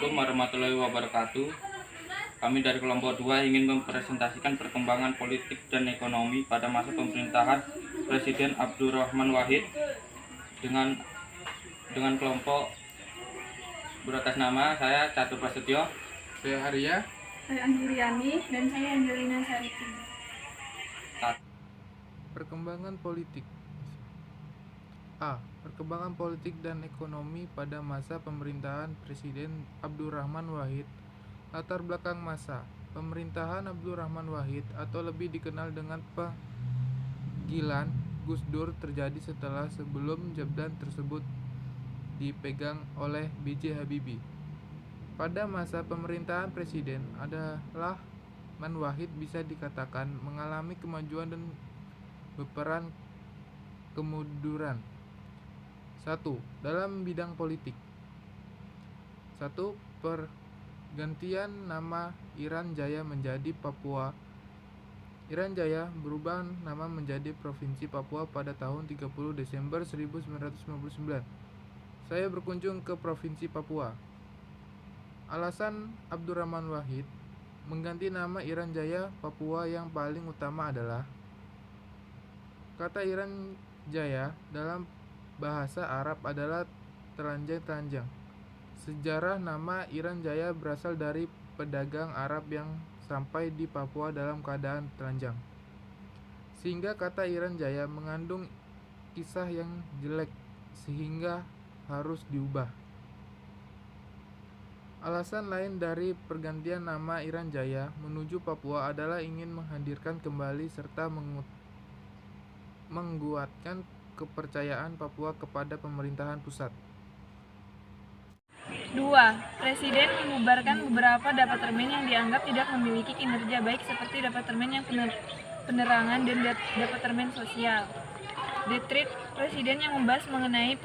Assalamualaikum warahmatullahi wabarakatuh. Kami dari kelompok 2 ingin mempresentasikan perkembangan politik dan ekonomi pada masa pemerintahan Presiden Abdurrahman Wahid dengan kelompok beratas nama saya Catur Prasetyo, Saya Arya. Saya Andriani. Dan saya Angelina Sariti. Perkembangan politik. Perkembangan politik dan ekonomi pada masa pemerintahan Presiden Abdurrahman Wahid. Latar belakang masa pemerintahan Abdurrahman Wahid atau lebih dikenal dengan panggilan Gus Dur terjadi setelah sebelum jabatan tersebut dipegang oleh B.J. Habibie. Pada masa pemerintahan Presiden adalah Wahid bisa dikatakan mengalami kemajuan dan berperan kemunduran. 1. Dalam bidang politik. 1. Pergantian nama Irian Jaya menjadi Papua. Irian Jaya berubah nama menjadi Provinsi Papua pada tahun 30 Desember 1959. Saya berkunjung ke Provinsi Papua. Alasan Abdurrahman Wahid mengganti nama Irian Jaya Papua yang paling utama adalah kata Irian Jaya dalam bahasa Arab adalah telanjang-telanjang. Sejarah nama Irian Jaya berasal dari pedagang Arab yang sampai di Papua dalam keadaan telanjang. Sehingga kata Irian Jaya mengandung kisah yang jelek sehingga harus diubah. Alasan lain dari pergantian nama Irian Jaya menuju Papua adalah ingin menghadirkan kembali serta menguatkan kepercayaan Papua kepada pemerintahan pusat. 2. Presiden membubarkan beberapa departemen yang dianggap tidak memiliki kinerja baik seperti departemen yang penerangan dan departemen sosial. Dekret Presiden yang membahas mengenai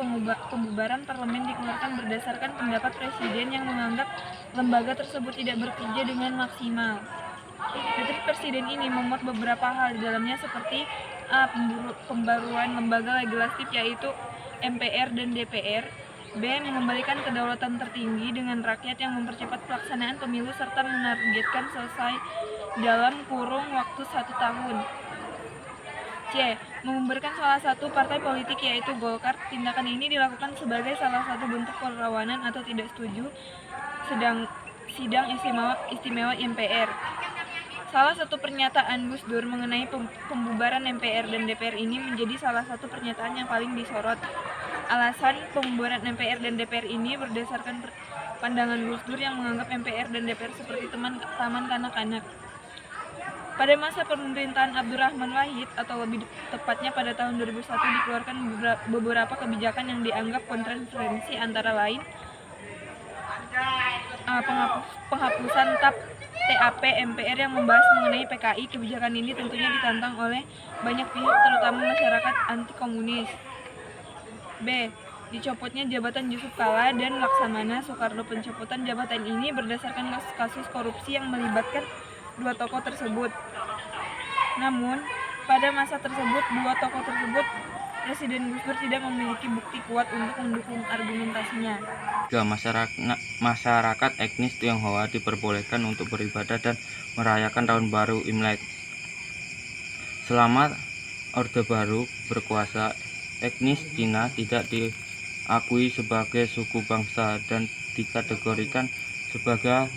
pembubaran parlemen dikeluarkan berdasarkan pendapat Presiden yang menganggap lembaga tersebut tidak bekerja dengan maksimal. Dekret Presiden ini memuat beberapa hal di dalamnya seperti pembaruan lembaga legislatif yaitu MPR dan DPR. B. Mengembalikan kedaulatan tertinggi dengan rakyat yang mempercepat pelaksanaan pemilu serta menargetkan selesai dalam kurun waktu 1 tahun. C. Membubarkan salah satu partai politik yaitu Golkar. Tindakan ini dilakukan sebagai salah satu bentuk perlawanan atau tidak setuju sidang istimewa MPR. Salah satu pernyataan Gus Dur mengenai pembubaran MPR dan DPR ini menjadi salah satu pernyataan yang paling disorot. Alasan pembubaran MPR dan DPR ini berdasarkan pandangan Gus Dur yang menganggap MPR dan DPR seperti taman kanak-kanak. Pada masa pemerintahan Abdurrahman Wahid atau lebih tepatnya pada tahun 2001 dikeluarkan beberapa kebijakan yang dianggap kontroversial antara lain penghapusan TAP MPR yang membahas mengenai PKI. Kebijakan ini tentunya ditantang oleh banyak pihak terutama masyarakat anti komunis. B. Dicopotnya jabatan Yusuf Kala dan Laksamana Soekarno. Pencopotan jabatan ini berdasarkan kasus korupsi yang melibatkan dua tokoh tersebut. Namun, pada masa tersebut dua tokoh tersebut Presiden Gus Dur tidak memiliki bukti kuat untuk mendukung argumentasinya. Masyarakat etnis Tionghoa diperbolehkan untuk beribadah dan merayakan tahun baru Imlek. Selama Orde Baru berkuasa, etnis Cina tidak diakui sebagai suku bangsa dan dikategorikan sebagai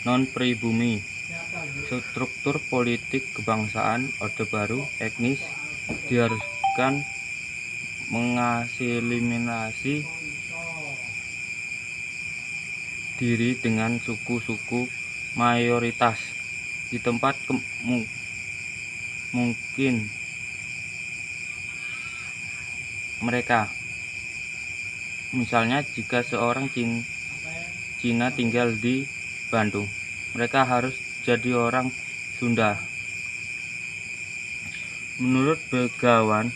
non-pribumi. Struktur politik kebangsaan Orde Baru etnis diharuskan mengasilimasi diri dengan suku-suku mayoritas di tempat mungkin mereka. Misalnya jika seorang Cina tinggal di Bandung, mereka harus jadi orang Sunda. Menurut Begawan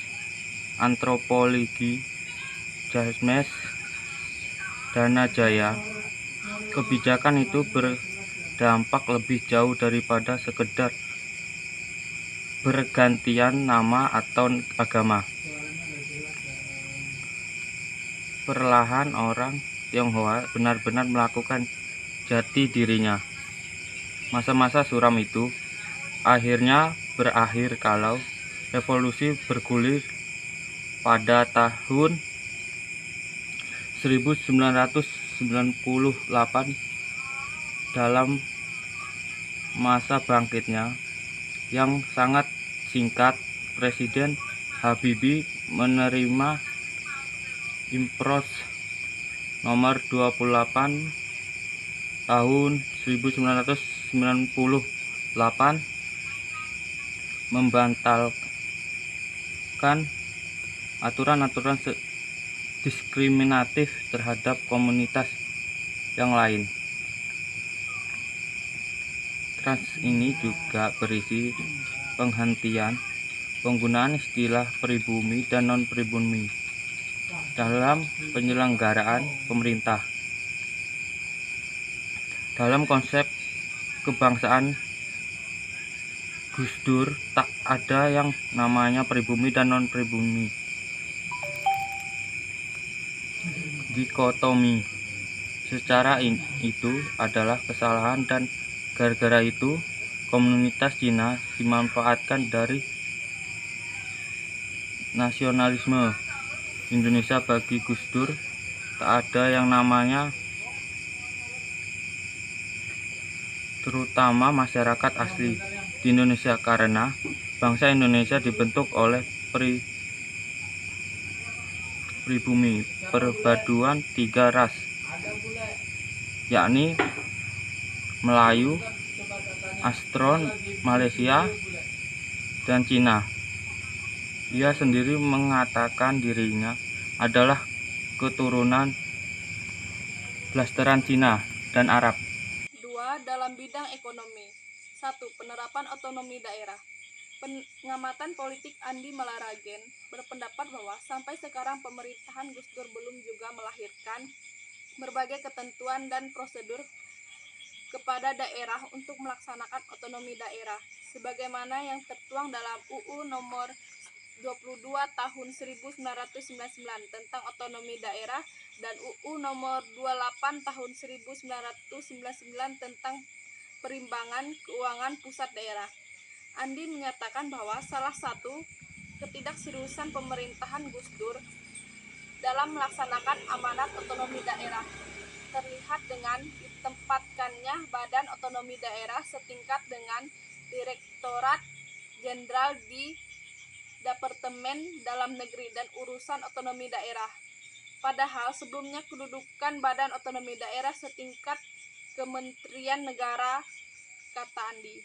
Antropologi Jasmes Danajaya, kebijakan itu berdampak lebih jauh daripada sekedar bergantian nama atau agama. Perlahan orang Tionghoa benar-benar melakukan jati dirinya. Masa-masa suram itu akhirnya berakhir kalau revolusi bergulir pada tahun 1998. Dalam masa bangkitnya yang sangat singkat, Presiden Habibie menerima Impres nomor 28 tahun 1998 membatalkan aturan-aturan diskriminatif terhadap komunitas yang lain. Trans ini juga berisi penghentian penggunaan istilah pribumi dan non-pribumi dalam penyelenggaraan pemerintah. Dalam konsep kebangsaan Gus Dur tak ada yang namanya pribumi dan non-pribumi. Dikotomi secara itu adalah kesalahan dan gara-gara itu komunitas Cina dimanfaatkan dari nasionalisme Indonesia. Bagi Gus Dur tak ada yang namanya terutama masyarakat asli di Indonesia, karena bangsa Indonesia dibentuk oleh pribumi perpaduan 3 ras, yakni Melayu, Astron, Malaysia, dan Cina. Ia sendiri mengatakan dirinya adalah keturunan blasteran Cina dan Arab. 2. Dalam bidang ekonomi. 1. Penerapan otonomi daerah. Pengamatan politik Andi Malaragen berpendapat bahwa sampai sekarang pemerintahan Gus Dur belum juga melahirkan berbagai ketentuan dan prosedur kepada daerah untuk melaksanakan otonomi daerah sebagaimana yang tertuang dalam UU nomor 22 tahun 1999 tentang otonomi daerah dan UU nomor 28 tahun 1999 tentang perimbangan keuangan pusat daerah. Andi menyatakan bahwa salah satu ketidakseriusan pemerintahan Gus Dur dalam melaksanakan amanat otonomi daerah terlihat dengan ditempatkannya Badan Otonomi Daerah setingkat dengan Direktorat Jenderal di Departemen Dalam Negeri dan Urusan Otonomi Daerah. Padahal sebelumnya kedudukan Badan Otonomi Daerah setingkat Kementerian Negara, kata Andi.